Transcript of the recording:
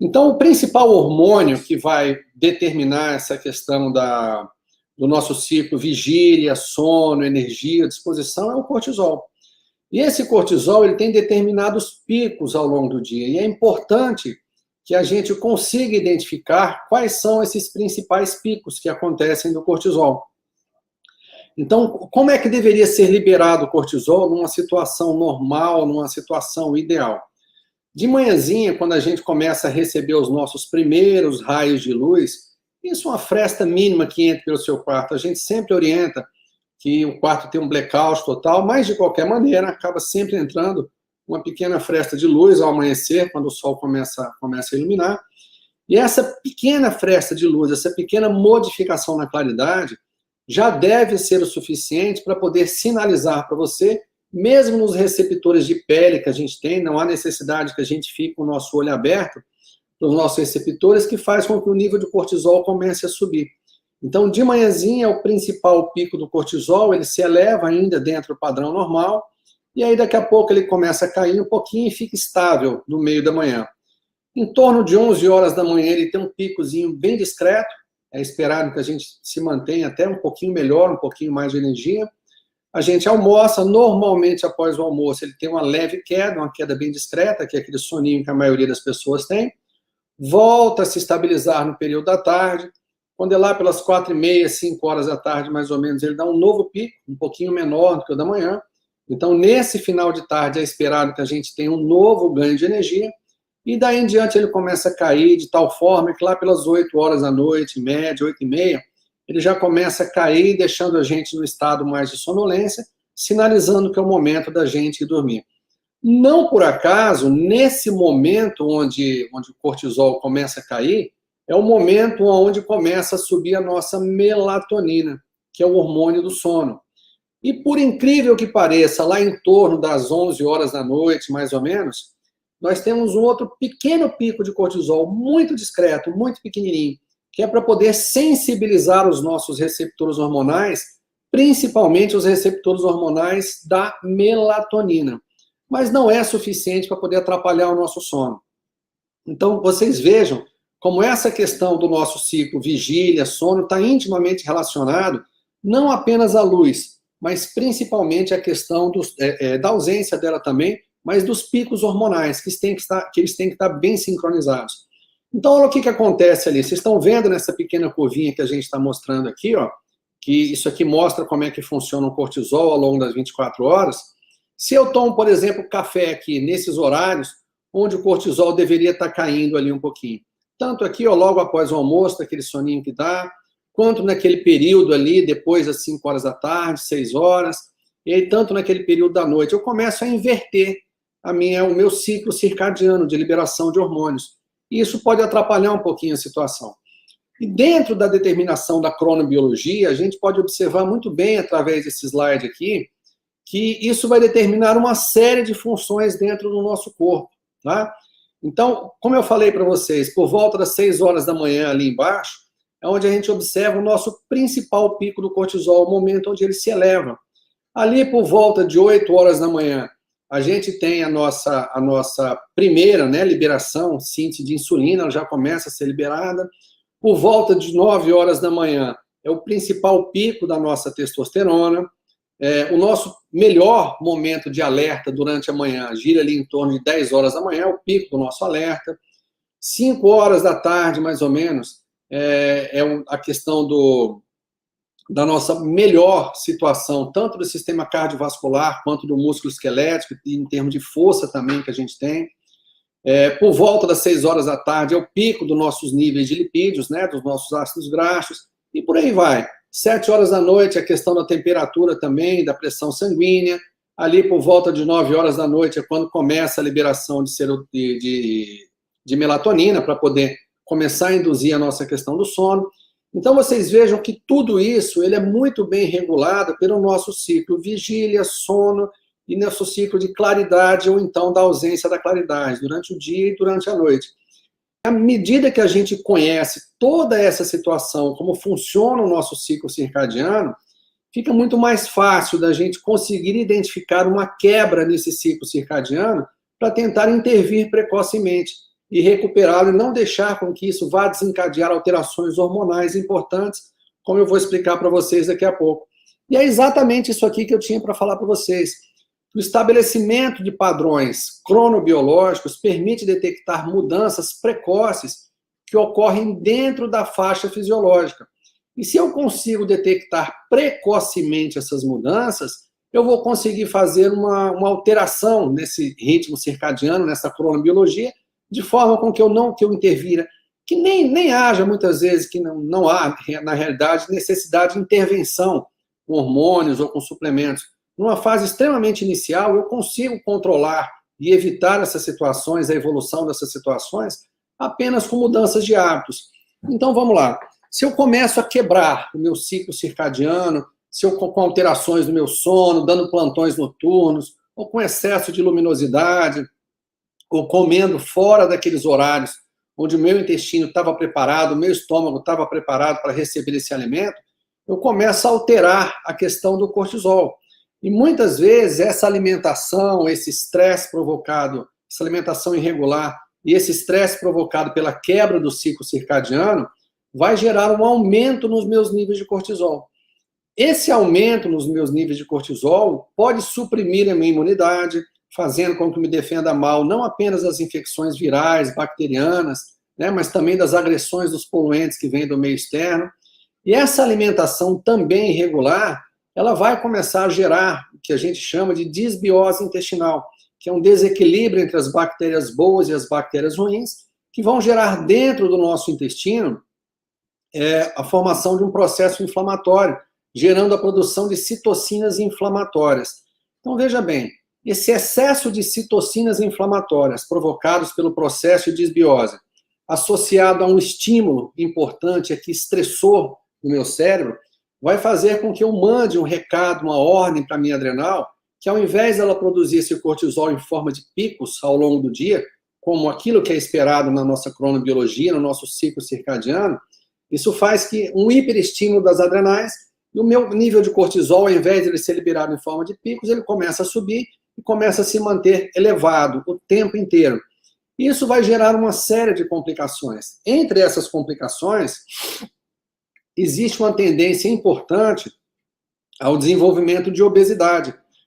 Então, o principal hormônio que vai determinar essa questão do nosso ciclo, vigília, sono, energia, disposição, é o cortisol. E esse cortisol, ele tem determinados picos ao longo do dia. E é importante que a gente consiga identificar quais são esses principais picos que acontecem do cortisol. Então, como é que deveria ser liberado o cortisol numa situação normal, numa situação ideal? De manhãzinha, quando a gente começa a receber os nossos primeiros raios de luz, isso é uma fresta mínima que entra pelo seu quarto. A gente sempre orienta que o quarto tem um blackout total, mas de qualquer maneira acaba sempre entrando uma pequena fresta de luz ao amanhecer, quando o sol começa a iluminar. E essa pequena fresta de luz, essa pequena modificação na claridade, já deve ser o suficiente para poder sinalizar para você, mesmo nos receptores de pele que a gente tem, não há necessidade que a gente fique com o nosso olho aberto para os nossos receptores, que faz com que o nível de cortisol comece a subir. Então, de manhãzinha, o principal pico do cortisol, ele se eleva ainda dentro do padrão normal, e aí daqui a pouco ele começa a cair um pouquinho e fica estável no meio da manhã. Em torno de 11 horas da manhã, ele tem um picozinho bem discreto, é esperado que a gente se mantenha até um pouquinho melhor, um pouquinho mais de energia. A gente almoça, normalmente após o almoço ele tem uma leve queda, uma queda bem discreta, que é aquele soninho que a maioria das pessoas tem. Volta a se estabilizar no período da tarde. Quando é lá pelas 4h30, 5 horas da tarde, mais ou menos, ele dá um novo pico, um pouquinho menor do que o da manhã. Então, nesse final de tarde, é esperado que a gente tenha um novo ganho de energia. E daí em diante ele começa a cair de tal forma que lá pelas 8 horas da noite, média, 8h30, ele já começa a cair, deixando a gente no estado mais de sonolência, sinalizando que é o momento da gente ir dormir. Não por acaso, nesse momento onde o cortisol começa a cair, é o momento onde começa a subir a nossa melatonina, que é o hormônio do sono. E por incrível que pareça, lá em torno das 11 horas da noite, mais ou menos, nós temos um outro pequeno pico de cortisol, muito discreto, muito pequenininho, que é para poder sensibilizar os nossos receptores hormonais, principalmente os receptores hormonais da melatonina. Mas não é suficiente para poder atrapalhar o nosso sono. Então, vocês vejam como essa questão do nosso ciclo vigília, sono, está intimamente relacionado não apenas à luz, mas principalmente a questão da ausência dela também, mas dos picos hormonais, que eles têm que estar bem sincronizados. Então, olha o que acontece ali. Vocês estão vendo nessa pequena curvinha que a gente está mostrando aqui, ó, que isso aqui mostra como é que funciona o cortisol ao longo das 24 horas. Se eu tomo, por exemplo, café aqui, nesses horários, onde o cortisol deveria estar caindo ali um pouquinho. Tanto aqui, ó, logo após o almoço, daquele soninho que dá, quanto naquele período ali, depois das 5 horas da tarde, 6 horas, e aí tanto naquele período da noite. Eu começo a inverter o meu ciclo circadiano de liberação de hormônios. E isso pode atrapalhar um pouquinho a situação. E dentro da determinação da cronobiologia, a gente pode observar muito bem, através desse slide aqui, que isso vai determinar uma série de funções dentro do nosso corpo, tá? Então, como eu falei para vocês, por volta das 6 horas da manhã ali embaixo, é onde a gente observa o nosso principal pico do cortisol, o momento onde ele se eleva. Ali por volta de 8 horas da manhã, a gente tem a nossa primeira, né, liberação, síntese de insulina, ela já começa a ser liberada. Por volta de 9 horas da manhã, é o principal pico da nossa testosterona. O nosso melhor momento de alerta durante a manhã gira ali em torno de 10 horas da manhã, é o pico do nosso alerta. 5 horas da tarde, mais ou menos, a questão da nossa melhor situação, tanto do sistema cardiovascular quanto do músculo esquelético, e em termos de força também que a gente tem. Por volta das 6 horas da tarde é o pico dos nossos níveis de lipídios, né, dos nossos ácidos graxos, e por aí vai. 7 horas da noite, a questão da temperatura também, da pressão sanguínea. Ali por volta de 9 horas da noite é quando começa a liberação de melatonina, para poder começar a induzir a nossa questão do sono. Então, vocês vejam que tudo isso ele é muito bem regulado pelo nosso ciclo vigília, sono e nosso ciclo de claridade, ou então da ausência da claridade, durante o dia e durante a noite. À medida que a gente conhece toda essa situação, como funciona o nosso ciclo circadiano, fica muito mais fácil da gente conseguir identificar uma quebra nesse ciclo circadiano para tentar intervir precocemente. e recuperá-lo e não deixar com que isso vá desencadear alterações hormonais importantes, como eu vou explicar para vocês daqui a pouco. E é exatamente isso aqui que eu tinha para falar para vocês. O estabelecimento de padrões cronobiológicos permite detectar mudanças precoces que ocorrem dentro da faixa fisiológica. E se eu consigo detectar precocemente essas mudanças, eu vou conseguir fazer uma alteração nesse ritmo circadiano, nessa cronobiologia, de forma com que eu intervira, que nem haja muitas vezes, que não há, na realidade, necessidade de intervenção com hormônios ou com suplementos. Numa fase extremamente inicial, eu consigo controlar e evitar essas situações, a evolução dessas situações, apenas com mudanças de hábitos. Então, vamos lá. Se eu começo a quebrar o meu ciclo circadiano, se eu com alterações no meu sono, dando plantões noturnos, ou com excesso de luminosidade, ou comendo fora daqueles horários onde o meu intestino estava preparado, o meu estômago estava preparado para receber esse alimento, eu começo a alterar a questão do cortisol. E muitas vezes essa alimentação, esse estresse provocado, essa alimentação irregular e esse estresse provocado pela quebra do ciclo circadiano vai gerar um aumento nos meus níveis de cortisol. Esse aumento nos meus níveis de cortisol pode suprimir a minha imunidade, fazendo com que me defenda mal não apenas das infecções virais, bacterianas, né, mas também das agressões dos poluentes que vêm do meio externo. E essa alimentação também irregular, ela vai começar a gerar o que a gente chama de disbiose intestinal, que é um desequilíbrio entre as bactérias boas e as bactérias ruins, que vão gerar dentro do nosso intestino a formação de um processo inflamatório, gerando a produção de citocinas inflamatórias. Então, veja bem, esse excesso de citocinas inflamatórias provocados pelo processo de disbiose, associado a um estímulo importante aqui, estressor no meu cérebro, vai fazer com que eu mande um recado, uma ordem para a minha adrenal, que ao invés dela produzir esse cortisol em forma de picos ao longo do dia, como aquilo que é esperado na nossa cronobiologia, no nosso ciclo circadiano, isso faz que um hiperestímulo das adrenais, e o meu nível de cortisol, ao invés de ele ser liberado em forma de picos, ele começa a subir e começa a se manter elevado o tempo inteiro. Isso vai gerar uma série de complicações. Entre essas complicações, existe uma tendência importante ao desenvolvimento de obesidade,